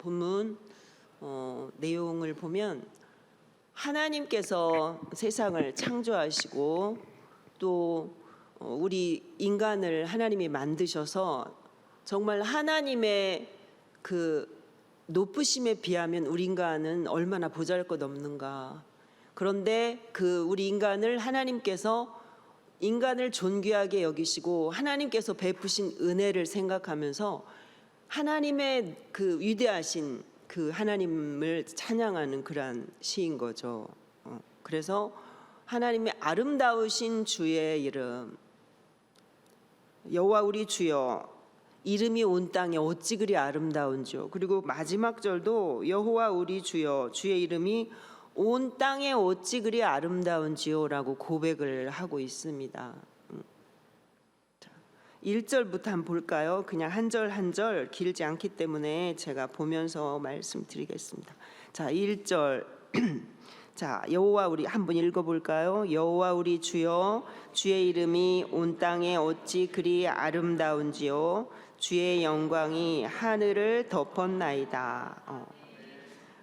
본문 내용을 보면 하나님께서 세상을 창조하시고 또 우리 인간을 하나님이 만드셔서 정말 하나님의 그 높으심에 비하면 우리 인간은 얼마나 보잘것없는가. 그런데 그 우리 인간을 하나님께서 인간을 존귀하게 여기시고 하나님께서 베푸신 은혜를 생각하면서 하나님의 그 위대하신 그 하나님을 찬양하는 그러한 시인 거죠. 그래서 하나님의 아름다우신 주의 이름, 여호와 우리 주여 이름이 온 땅에 어찌 그리 아름다운지요. 그리고 마지막 절도 여호와 우리 주여 주의 이름이 온 땅에 어찌 그리 아름다운지요라고 고백을 하고 있습니다. 1절부터 한번 볼까요? 그냥 한 절 한 절 길지 않기 때문에 제가 보면서 말씀드리겠습니다. 자, 1절. 자, 여호와 우리 한번 읽어볼까요? 여호와 우리 주여 주의 이름이 온 땅에 어찌 그리 아름다운지요. 주의 영광이 하늘을 덮었나이다.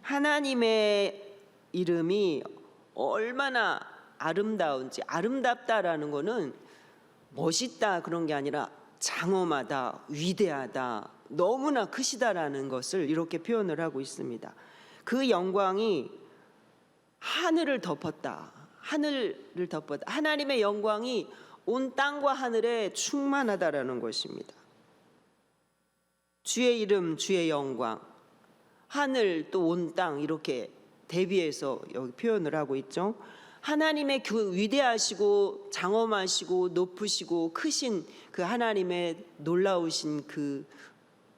하나님의 이름이 얼마나 아름다운지, 아름답다라는 거는 멋있다 그런 게 아니라 장엄하다, 위대하다, 너무나 크시다라는 것을 이렇게 표현을 하고 있습니다. 그 영광이 하늘을 덮었다. 하늘을 덮었다. 하나님의 영광이 온 땅과 하늘에 충만하다라는 것입니다. 주의 이름, 주의 영광, 하늘 또 온 땅 이렇게 대비해서 여기 표현을 하고 있죠. 하나님의 그 위대하시고 장엄하시고 높으시고 크신 그 하나님의 놀라우신 그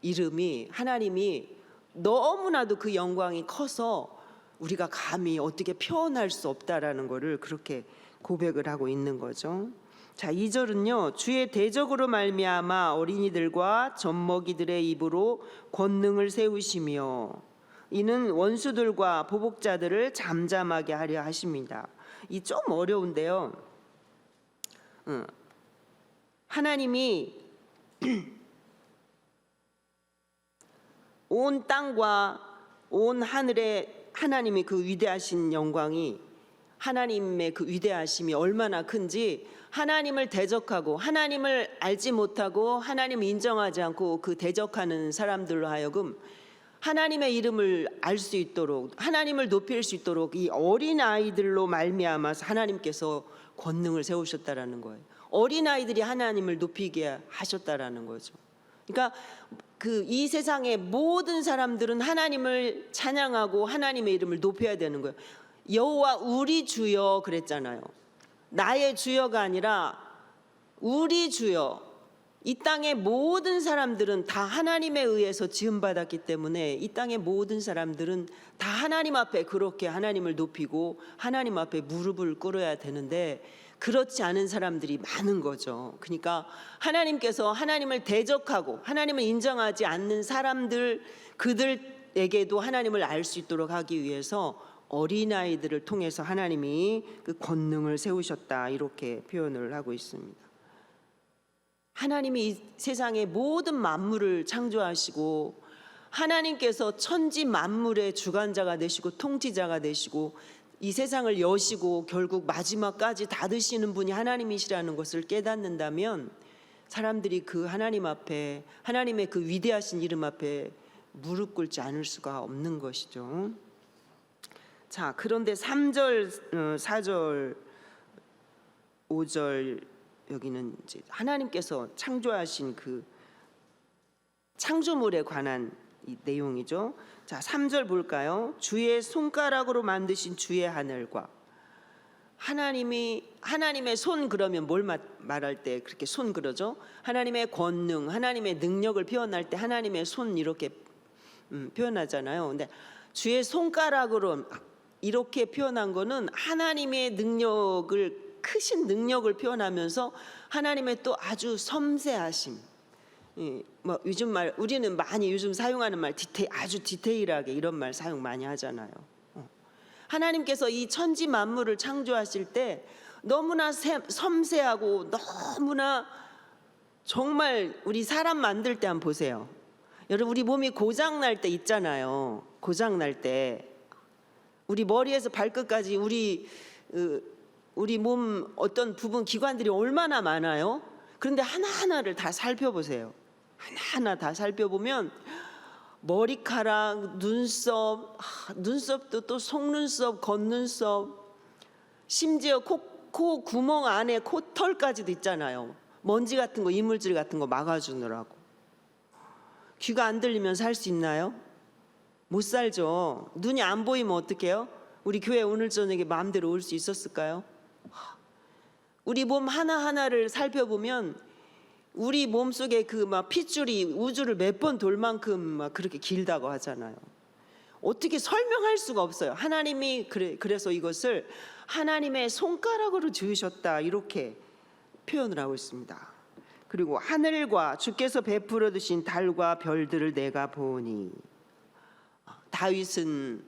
이름이, 하나님이 너무나도 그 영광이 커서 우리가 감히 어떻게 표현할 수 없다라는 것을 그렇게 고백을 하고 있는 거죠. 자, 2절은요. 주의 대적으로 말미암아 어린이들과 젖먹이들의 입으로 권능을 세우시며 이는 원수들과 보복자들을 잠잠하게 하려 하십니다. 이 좀 어려운데요. 하나님이 온 땅과 온 하늘에 하나님의 그 위대하신 영광이, 하나님의 그 위대하심이 얼마나 큰지 하나님을 대적하고 하나님을 알지 못하고 하나님을 인정하지 않고 그 대적하는 사람들로 하여금 하나님의 이름을 알 수 있도록, 하나님을 높일 수 있도록 이 어린 아이들로 말미암아서 하나님께서 권능을 세우셨다라는 거예요. 어린 아이들이 하나님을 높이게 하셨다라는 거죠. 그러니까 그 이 세상의 모든 사람들은 하나님을 찬양하고 하나님의 이름을 높여야 되는 거예요. 여호와 우리 주여 그랬잖아요. 나의 주여가 아니라 우리 주여. 이 땅의 모든 사람들은 다 하나님에 의해서 지음받았기 때문에 이 땅의 모든 사람들은 다 하나님 앞에 그렇게 하나님을 높이고 하나님 앞에 무릎을 꿇어야 되는데 그렇지 않은 사람들이 많은 거죠. 그러니까 하나님께서 하나님을 대적하고 하나님을 인정하지 않는 사람들, 그들에게도 하나님을 알 수 있도록 하기 위해서 어린아이들을 통해서 하나님이 그 권능을 세우셨다 이렇게 표현을 하고 있습니다. 하나님이 이 세상의 모든 만물을 창조하시고 하나님께서 천지 만물의 주관자가 되시고 통치자가 되시고 이 세상을 여시고 결국 마지막까지 닫으시는 분이 하나님이시라는 것을 깨닫는다면 사람들이 그 하나님 앞에, 하나님의 그 위대하신 이름 앞에 무릎 꿇지 않을 수가 없는 것이죠. 자, 그런데 3절, 4절, 5절 여기는 이제 하나님께서 창조하신 그 창조물에 관한 이 내용이죠. 자, 3절 볼까요? 주의 손가락으로 만드신 주의 하늘과, 하나님의 손 그러면 뭘 말할 때 그렇게 손 그러죠? 하나님의 권능, 하나님의 능력을 표현할 때 하나님의 손 이렇게 표현하잖아요. 근데 주의 손가락으로 이렇게 표현한 거는 하나님의 능력을, 크신 능력을 표현하면서 하나님의 또 아주 섬세하심, 뭐 요즘 말 우리는 많이 요즘 사용하는 말 아주 디테일하게 이런 말 사용 많이 하잖아요. 하나님께서 이 천지 만물을 창조하실 때 너무나 섬세하고 너무나 정말 우리 사람 만들 때 한번 보세요. 여러분, 우리 몸이 고장 날 때 있잖아요. 고장 날 때 우리 머리에서 발끝까지 우리 몸 어떤 부분 기관들이 얼마나 많아요. 그런데 하나하나를 다 살펴보세요. 하나하나 다 살펴보면 머리카락, 눈썹도 또 속눈썹, 겉눈썹, 심지어 코 구멍 안에 코털까지도 있잖아요. 먼지 같은 거, 이물질 같은 거 막아주느라고. 귀가 안 들리면 살 수 있나요? 못 살죠. 눈이 안 보이면 어떡해요? 우리 교회 오늘 저녁에 마음대로 올 수 있었을까요? 우리 몸 하나하나를 살펴보면 우리 몸속에 그 막 핏줄이 우주를 몇 번 돌 만큼 막 그렇게 길다고 하잖아요. 어떻게 설명할 수가 없어요. 하나님이 그래서 이것을 하나님의 손가락으로 지으셨다 이렇게 표현을 하고 있습니다. 그리고 하늘과 주께서 베풀어 두신 달과 별들을 내가 보니. 다윗은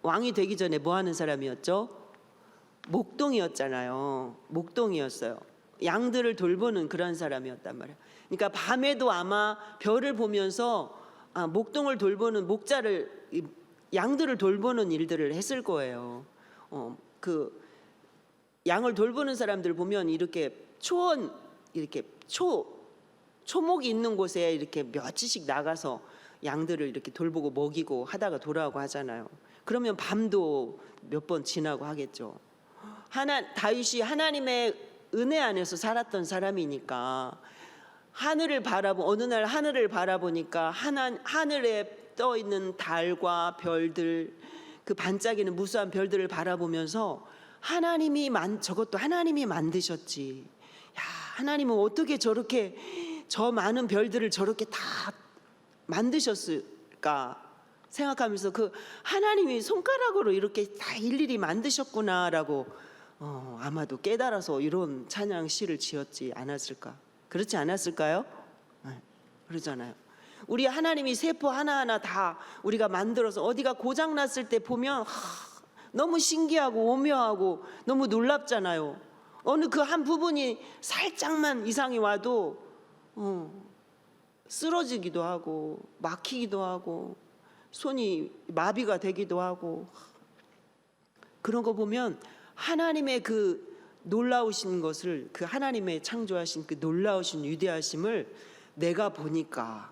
왕이 되기 전에 뭐 하는 사람이었죠? 목동이었잖아요. 목동이었어요. 양들을 돌보는 그런 사람이었단 말이에요. 그러니까 밤에도 아마 별을 보면서 목동을 돌보는 양들을 돌보는 일들을 했을 거예요. 그 양을 돌보는 사람들 보면 이렇게 초목이 있는 곳에 이렇게 며칠씩 나가서 양들을 이렇게 돌보고 먹이고 하다가 돌아오고 하잖아요. 그러면 밤도 몇 번 지나고 하겠죠. 다윗이 하나님의 은혜 안에서 살았던 사람이니까 어느 날 하늘을 바라보니까 하늘에 떠 있는 달과 별들, 그 반짝이는 무수한 별들을 바라보면서 저것도 하나님이 만드셨지. 야, 하나님은 어떻게 저렇게 저 많은 별들을 저렇게 다 만드셨을까 생각하면서 그 하나님이 손가락으로 이렇게 다 일일이 만드셨구나라고 아마도 깨달아서 이런 찬양 시를 지었지 않았을까? 그렇지 않았을까요? 네, 그러잖아요. 우리 하나님이 세포 하나하나 다 우리가 만들어서 어디가 고장 났을 때 보면 너무 신기하고 오묘하고 너무 놀랍잖아요. 어느 그 한 부분이 살짝만 이상이 와도 쓰러지기도 하고 막히기도 하고 손이 마비가 되기도 하고, 그런 거 보면 하나님의 그 놀라우신 것을, 그 하나님의 창조하신 그 놀라우신 위대하심을 내가 보니까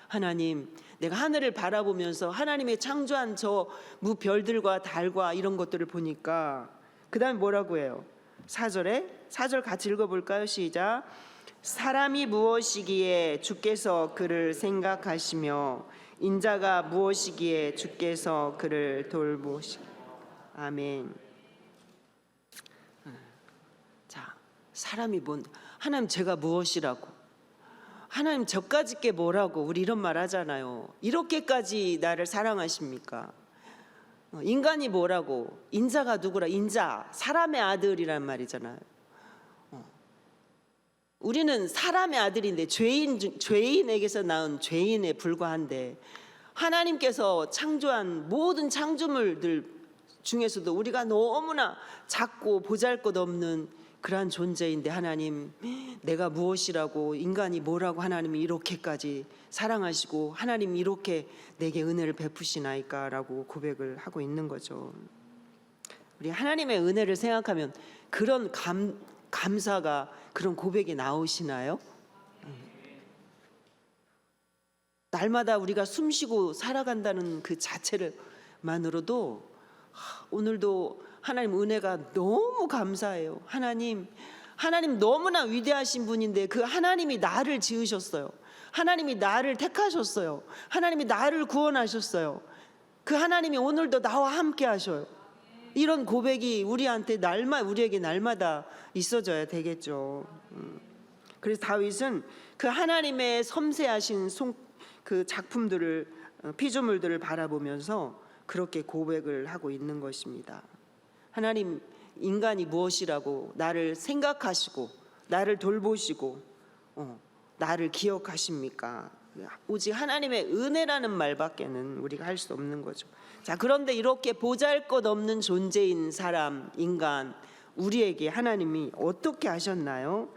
하나님, 내가 하늘을 바라보면서 하나님의 창조한 저 무별들과 달과 이런 것들을 보니까, 그 다음에 뭐라고 해요? 4절 같이 읽어볼까요? 시작. 사람이 무엇이기에 주께서 그를 생각하시며 인자가 무엇이기에 주께서 그를 돌보시. 아멘. 자, 사람이 하나님 제가 무엇이라고, 하나님 저까짓 게 뭐라고 우리 이런 말 하잖아요. 이렇게까지 나를 사랑하십니까? 인간이 뭐라고, 인자가 누구라, 인자 사람의 아들이란 말이잖아요. 우리는 사람의 아들인데 죄인에게서 낳은 죄인에 불과한데, 하나님께서 창조한 모든 창조물들 중에서도 우리가 너무나 작고 보잘것없는 그러한 존재인데, 하나님 내가 무엇이라고, 인간이 뭐라고 하나님이 이렇게까지 사랑하시고 하나님이 이렇게 내게 은혜를 베푸시나이까라고 고백을 하고 있는 거죠. 우리 하나님의 은혜를 생각하면 그런 감사가, 그런 고백이 나오시나요? 날마다 우리가 숨쉬고 살아간다는 그 자체만으로도 오늘도 하나님 은혜가 너무 감사해요. 하나님 너무나 위대하신 분인데 그 하나님이 나를 지으셨어요. 하나님이 나를 택하셨어요. 하나님이 나를 구원하셨어요. 그 하나님이 오늘도 나와 함께 하셔요. 이런 고백이 우리에게 날마다 있어져야 되겠죠. 그래서 다윗은 그 하나님의 섬세하신 그 작품들을, 피조물들을 바라보면서 그렇게 고백을 하고 있는 것입니다. 하나님, 인간이 무엇이라고 나를 생각하시고 나를 돌보시고 나를 기억하십니까? 오직 하나님의 은혜라는 말밖에는 우리가 할 수 없는 거죠. 자, 그런데 이렇게 보잘것없는 존재인 사람, 인간, 우리에게 하나님이 어떻게 하셨나요?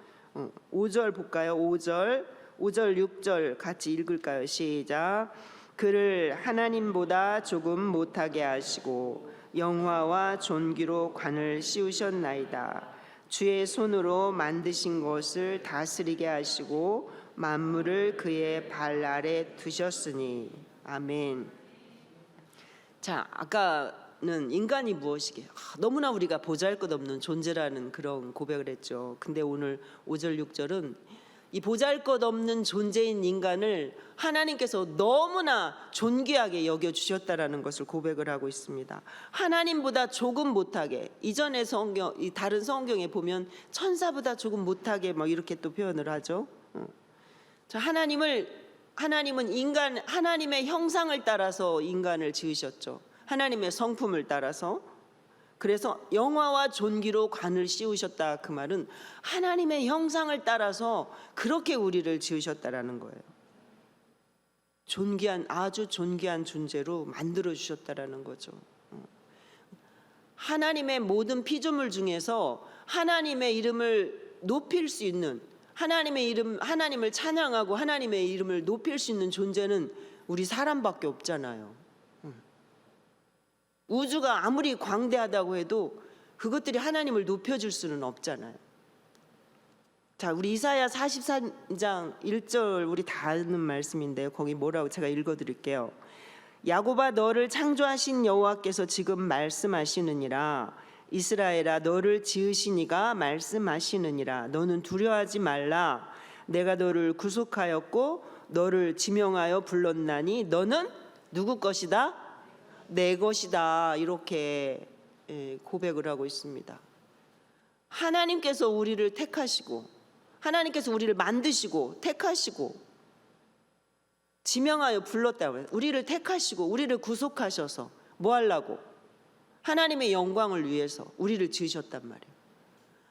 5절 볼까요? 5절 5절 6절 같이 읽을까요? 시작. 그를 하나님보다 조금 못하게 하시고 영화와 존귀로 관을 씌우셨나이다. 주의 손으로 만드신 것을 다스리게 하시고 만물을 그의 발 아래 두셨으니. 아멘. 자, 아까는 인간이 무엇이게 너무나 우리가 보잘것없는 존재라는 그런 고백을 했죠. 근데 오늘 5절 6절은 이 보잘것없는 존재인 인간을 하나님께서 너무나 존귀하게 여겨주셨다라는 것을 고백을 하고 있습니다. 하나님보다 조금 못하게, 이전의 성경, 이 다른 성경에 보면 천사보다 조금 못하게 뭐 이렇게 또 표현을 하죠. 자, 하나님은 하나님의 형상을 따라서 인간을 지으셨죠. 하나님의 성품을 따라서. 그래서 영화와 존귀로 관을 씌우셨다, 그 말은 하나님의 형상을 따라서 그렇게 우리를 지으셨다라는 거예요. 아주 존귀한 존재로 만들어 주셨다라는 거죠. 하나님의 모든 피조물 중에서 하나님의 이름을 높일 수 있는, 하나님을 찬양하고 하나님의 이름을 높일 수 있는 존재는 우리 사람밖에 없잖아요. 우주가 아무리 광대하다고 해도 그것들이 하나님을 높여줄 수는 없잖아요. 자, 우리 이사야 44장 1절 우리 다 아는 말씀인데요. 거기 뭐라고 제가 읽어드릴게요. 야곱아, 너를 창조하신 여호와께서 지금 말씀하시느니라. 이스라엘아, 너를 지으신 이가 말씀하시느니라. 너는 두려워하지 말라. 내가 너를 구속하였고 너를 지명하여 불렀나니 너는 누구 것이다? 내 것이다. 이렇게 고백을 하고 있습니다. 하나님께서 우리를 택하시고, 하나님께서 우리를 만드시고 택하시고 지명하여 불렀다고요. 우리를 택하시고 우리를 구속하셔서 뭐 하려고? 하나님의 영광을 위해서 우리를 지으셨단 말이에요.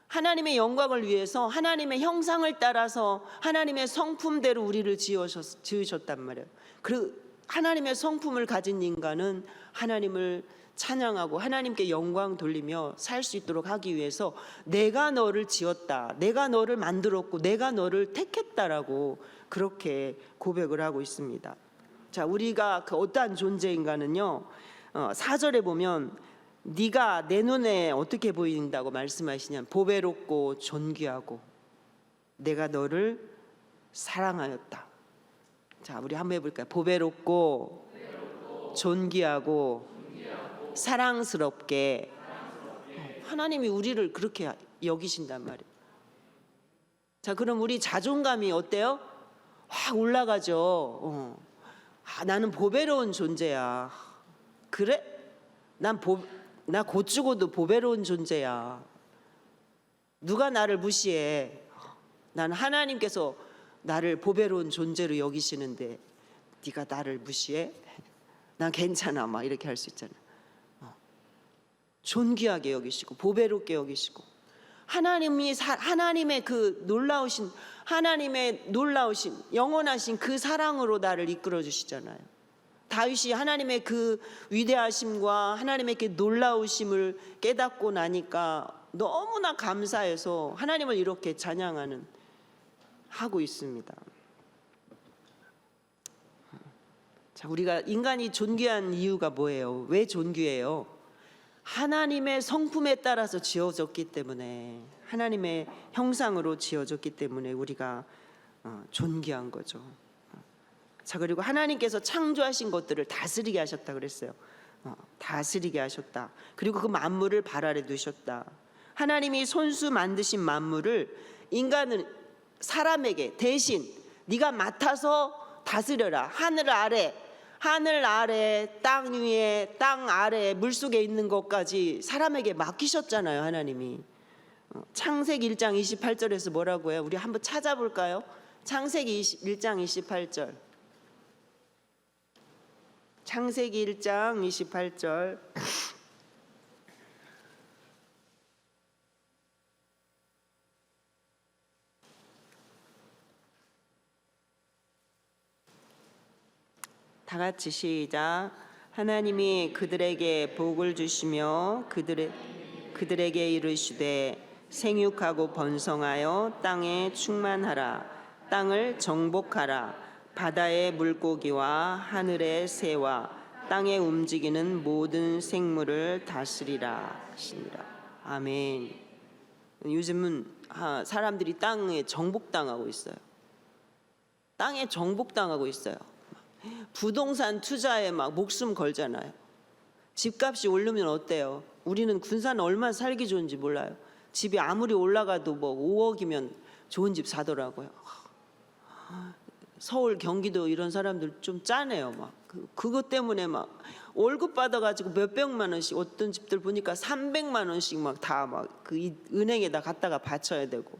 하나님의 영광을 위해서 하나님의 형상을 따라서 하나님의 성품대로 우리를 지으셨단 말이에요. 그리고 하나님의 성품을 가진 인간은 하나님을 찬양하고 하나님께 영광 돌리며 살 수 있도록 하기 위해서 내가 너를 지었다, 내가 너를 만들었고 내가 너를 택했다라고 그렇게 고백을 하고 있습니다. 자, 우리가 그 어떠한 존재인가는요, 4절에 보면 네가 내 눈에 어떻게 보인다고 말씀하시냐면 보배롭고 존귀하고 내가 너를 사랑하였다. 자, 우리 한번 해볼까요? 보배롭고 존귀하고 사랑스럽게. 하나님이 우리를 그렇게 여기신단 말이에요. 자, 그럼 우리 자존감이 어때요? 확 올라가죠. 나는 보배로운 존재야. 그래? 나 곧 죽어도 보배로운 존재야. 누가 나를 무시해? 난 하나님께서 나를 보배로운 존재로 여기시는데 네가 나를 무시해? 난 괜찮아. 막 이렇게 할 수 있잖아. 존귀하게 여기시고 보배롭게 여기시고 하나님의 그 놀라우신, 하나님의 놀라우신 영원하신 그 사랑으로 나를 이끌어 주시잖아요. 다윗이 하나님의 그 위대하심과 하나님의 그 놀라우심을 깨닫고 나니까 너무나 감사해서 하나님을 이렇게 찬양하는 하고 있습니다. 자, 우리가 인간이 존귀한 이유가 뭐예요? 왜 존귀해요? 하나님의 성품에 따라서 지어졌기 때문에, 하나님의 형상으로 지어졌기 때문에 우리가 존귀한 거죠. 자, 그리고 하나님께서 창조하신 것들을 다스리게 하셨다 그랬어요. 다스리게 하셨다. 그리고 그 만물을 발 아래 두셨다. 하나님이 손수 만드신 만물을 인간은 사람에게 대신 네가 맡아서 다스려라. 하늘 아래, 땅 위에, 땅 아래, 물속에 있는 것까지 사람에게 맡기셨잖아요, 하나님이. 창세기 1장 28절에서 뭐라고 해요? 우리 한번 찾아볼까요? 창세기 1장 28절. 창세기 1장 28절. 다 같이 시작. 하나님이 그들에게 복을 주시며 그들에게 이르시되 생육하고 번성하여 땅에 충만하라. 땅을 정복하라. 바다의 물고기와 하늘의 새와 땅에 움직이는 모든 생물을 다스리라 하시니라. 아멘. 요즘은 사람들이 땅에 정복당하고 있어요. 땅에 정복당하고 있어요. 부동산 투자에 막 목숨 걸잖아요. 집값이 오르면 어때요? 우리는 군산 얼마나 살기 좋은지 몰라요. 집이 아무리 올라가도 뭐 5억이면 좋은 집 사더라고요. 서울, 경기도 이런 사람들 좀 짜네요. 막 그것 때문에 막 월급 받아가지고 몇백만 원씩, 어떤 집들 보니까 300만 원씩 막 다 막 그 은행에다 갖다가 바쳐야 되고.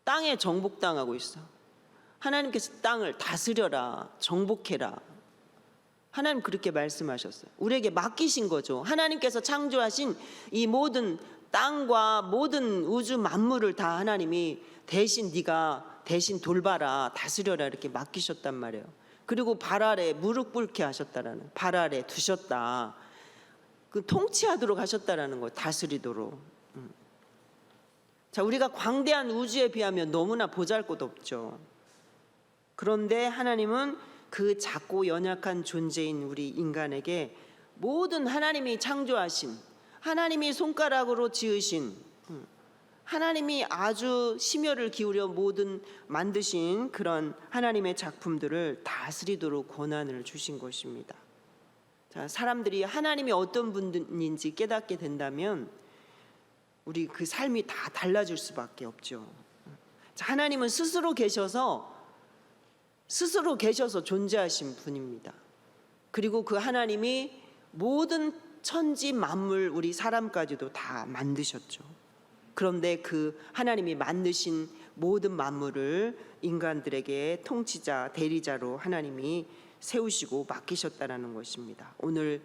땅에 정복당하고 있어. 하나님께서 땅을 다스려라, 정복해라. 하나님 그렇게 말씀하셨어요. 우리에게 맡기신 거죠. 하나님께서 창조하신 이 모든 땅과 모든 우주 만물을 다 하나님이 대신 네가 대신 돌봐라, 다스려라 이렇게 맡기셨단 말이에요. 그리고 발 아래 무릎 꿇게 하셨다라는, 발 아래 두셨다. 그 통치하도록 하셨다라는 거예요. 다스리도록. 자, 우리가 광대한 우주에 비하면 너무나 보잘것없죠. 그런데 하나님은 그 작고 연약한 존재인 우리 인간에게 모든 하나님이 창조하신, 하나님이 손가락으로 지으신, 하나님이 아주 심혈을 기울여 모든 만드신 그런 하나님의 작품들을 다스리도록 권한을 주신 것입니다. 자, 사람들이 하나님이 어떤 분인지 깨닫게 된다면 우리 그 삶이 다 달라질 수밖에 없죠. 자, 하나님은 스스로 계셔서 존재하신 분입니다. 그리고 그 하나님이 모든 천지 만물, 우리 사람까지도 다 만드셨죠. 그런데 그 하나님이 만드신 모든 만물을 인간들에게 통치자, 대리자로 하나님이 세우시고 맡기셨다라는 것입니다. 오늘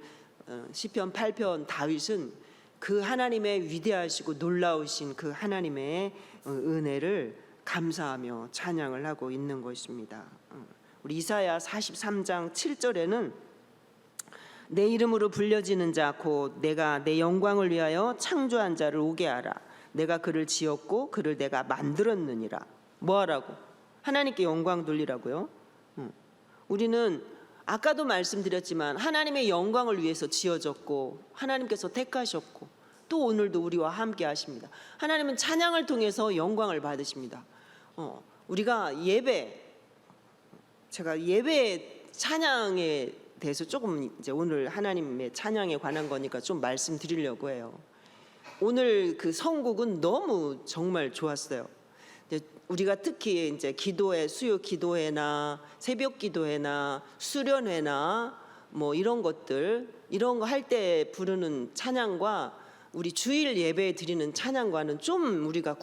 시편 8편 다윗은 그 하나님의 위대하시고 놀라우신 그 하나님의 은혜를 감사하며 찬양을 하고 있는 것입니다. 우리 이사야 43장 7절에는 내 이름으로 불려지는 자 곧 내가 내 영광을 위하여 창조한 자를 오게 하라. 내가 그를 지었고 그를 내가 만들었느니라. 뭐하라고? 하나님께 영광 돌리라고요. 우리는 아까도 말씀드렸지만 하나님의 영광을 위해서 지어졌고 하나님께서 택하셨고 또 오늘도 우리와 함께 하십니다. 하나님은 찬양을 통해서 영광을 받으십니다. 우리가 제가 예배 찬양에 대해서 조금 이제 오늘 하나님의 찬양에 관한 거니까 좀 말씀드리려고 해요. 오늘 그 선곡은 너무 정말 좋았어요. 우리가 특히 이제 기도회, 수요 기도회나 새벽 기도회나 수련회나 뭐 이런 것들, 이런 거 할 때 부르는 찬양과 우리 주일 예배 드리는 찬양과는 좀 우리가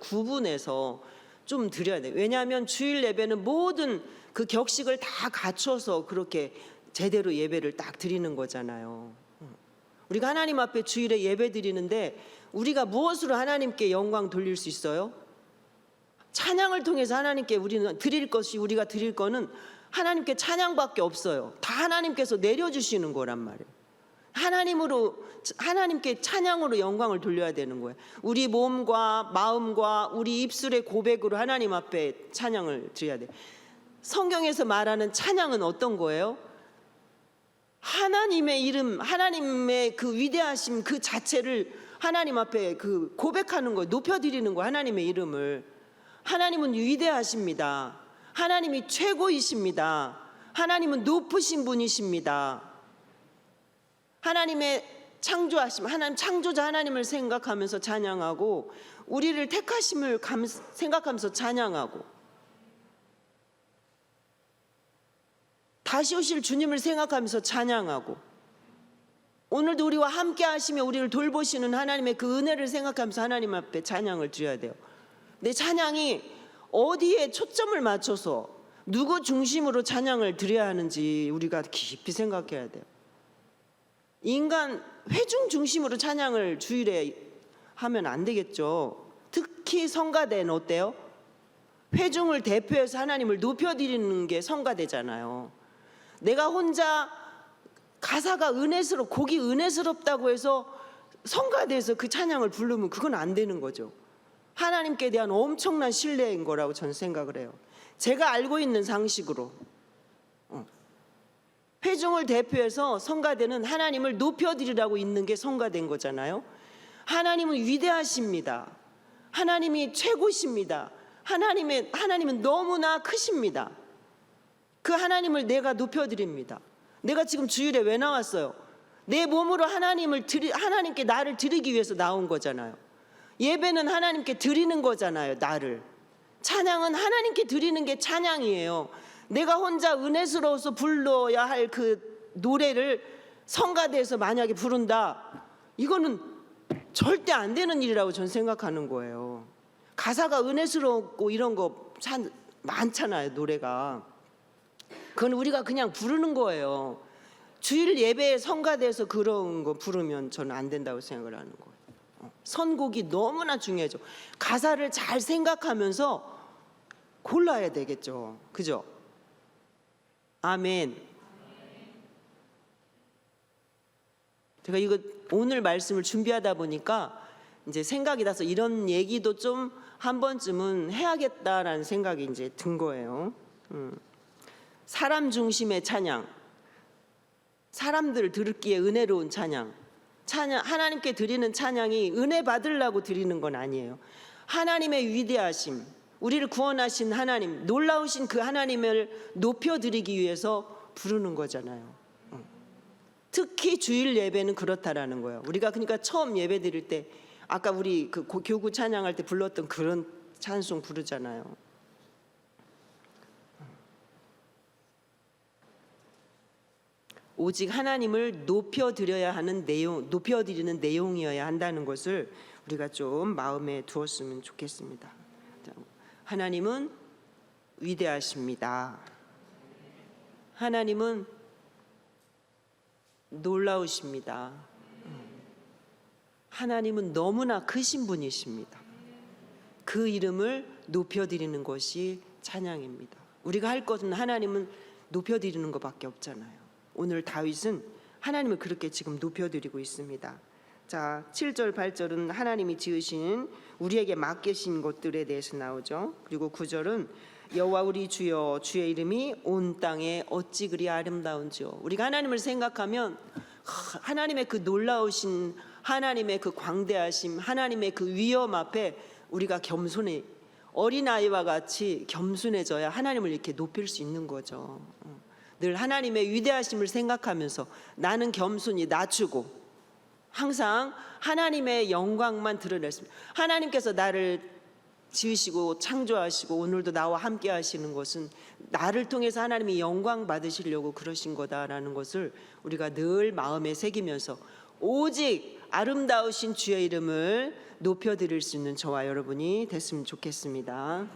구분해서 좀 드려야 돼요. 왜냐하면 주일 예배는 모든 그 격식을 다 갖춰서 그렇게 제대로 예배를 딱 드리는 거잖아요. 우리가 하나님 앞에 주일에 예배 드리는데 우리가 무엇으로 하나님께 영광 돌릴 수 있어요? 찬양을 통해서 하나님께 우리는 드릴 것이, 우리가 드릴 거는 하나님께 찬양밖에 없어요. 다 하나님께서 내려주시는 거란 말이에요. 하나님께 찬양으로 영광을 돌려야 되는 거예요. 우리 몸과 마음과 우리 입술의 고백으로 하나님 앞에 찬양을 드려야 돼요. 성경에서 말하는 찬양은 어떤 거예요? 하나님의 이름, 하나님의 그 위대하심 그 자체를 하나님 앞에 그 고백하는 거예요. 높여드리는 거예요. 하나님의 이름을. 하나님은 위대하십니다. 하나님이 최고이십니다. 하나님은 높으신 분이십니다. 하나님의 창조하심, 하나님 창조자 하나님을 생각하면서 찬양하고 우리를 택하심을 생각하면서 찬양하고 다시 오실 주님을 생각하면서 찬양하고 오늘도 우리와 함께 하시며 우리를 돌보시는 하나님의 그 은혜를 생각하면서 하나님 앞에 찬양을 드려야 돼요. 내 찬양이 어디에 초점을 맞춰서 누구 중심으로 찬양을 드려야 하는지 우리가 깊이 생각해야 돼요. 인간 회중 중심으로 찬양을 주일에 하면 안 되겠죠. 특히 성가대는 어때요? 회중을 대표해서 하나님을 높여드리는 게 성가대잖아요. 내가 혼자 가사가 곡이 은혜스럽다고 해서 성가대에서 그 찬양을 부르면 그건 안 되는 거죠. 하나님께 대한 엄청난 신뢰인 거라고 저는 생각을 해요. 제가 알고 있는 상식으로 회중을 대표해서 성가대는 하나님을 높여드리라고 있는 게 성가대인 거잖아요. 하나님은 위대하십니다. 하나님이 최고십니다. 하나님은 너무나 크십니다. 그 하나님을 내가 높여드립니다. 내가 지금 주일에 왜 나왔어요? 내 몸으로 하나님께 나를 드리기 위해서 나온 거잖아요. 예배는 하나님께 드리는 거잖아요. 나를. 찬양은 하나님께 드리는 게 찬양이에요. 내가 혼자 은혜스러워서 불러야 할 그 노래를 성가대에서 만약에 부른다, 이거는 절대 안 되는 일이라고 저는 생각하는 거예요. 가사가 은혜스럽고 이런 거 많잖아요. 노래가. 그건 우리가 그냥 부르는 거예요. 주일 예배에 성가대에서 그런 거 부르면 저는 안 된다고 생각을 하는 거예요. 선곡이 너무나 중요하죠. 가사를 잘 생각하면서 골라야 되겠죠. 그죠? 아멘. 제가 이거 오늘 말씀을 준비하다 보니까 이제 생각이 나서 이런 얘기도 좀 한 번쯤은 해야겠다라는 생각이 이제 든 거예요. 사람 중심의 찬양, 사람들 들기에 은혜로운 찬양, 하나님께 드리는 찬양이 은혜 받으려고 드리는 건 아니에요. 하나님의 위대하심, 우리를 구원하신 하나님, 놀라우신 그 하나님을 높여드리기 위해서 부르는 거잖아요. 특히 주일 예배는 그렇다라는 거예요. 우리가 그러니까 처음 예배 드릴 때 아까 우리 그 교구 찬양할 때 불렀던 그런 찬송 부르잖아요. 오직 하나님을 높여드려야 하는 내용, 높여드리는 내용이어야 한다는 것을 우리가 좀 마음에 두었으면 좋겠습니다. 하나님은 위대하십니다. 하나님은 놀라우십니다. 하나님은 너무나 크신 분이십니다. 그 이름을 높여드리는 것이 찬양입니다. 우리가 할 것은 하나님은 높여드리는 것밖에 없잖아요. 오늘 다윗은 하나님을 그렇게 지금 높여드리고 있습니다. 자, 7절 8절은 하나님이 지으신 우리에게 맡기신 것들에 대해서 나오죠. 그리고 9절은 여호와 우리 주여, 주의 이름이 온 땅에 어찌 그리 아름다운지요. 우리가 하나님을 생각하면 하나님의 그 놀라우신 하나님의 그 광대하심, 하나님의 그 위엄 앞에 우리가 겸손해, 어린아이와 같이 겸손해져야 하나님을 이렇게 높일 수 있는 거죠. 늘 하나님의 위대하심을 생각하면서 나는 겸손히 낮추고 항상 하나님의 영광만 드러냈습니다. 하나님께서 나를 지으시고 창조하시고 오늘도 나와 함께 하시는 것은 나를 통해서 하나님이 영광 받으시려고 그러신 거다라는 것을 우리가 늘 마음에 새기면서 오직 아름다우신 주의 이름을 높여드릴 수 있는 저와 여러분이 됐으면 좋겠습니다.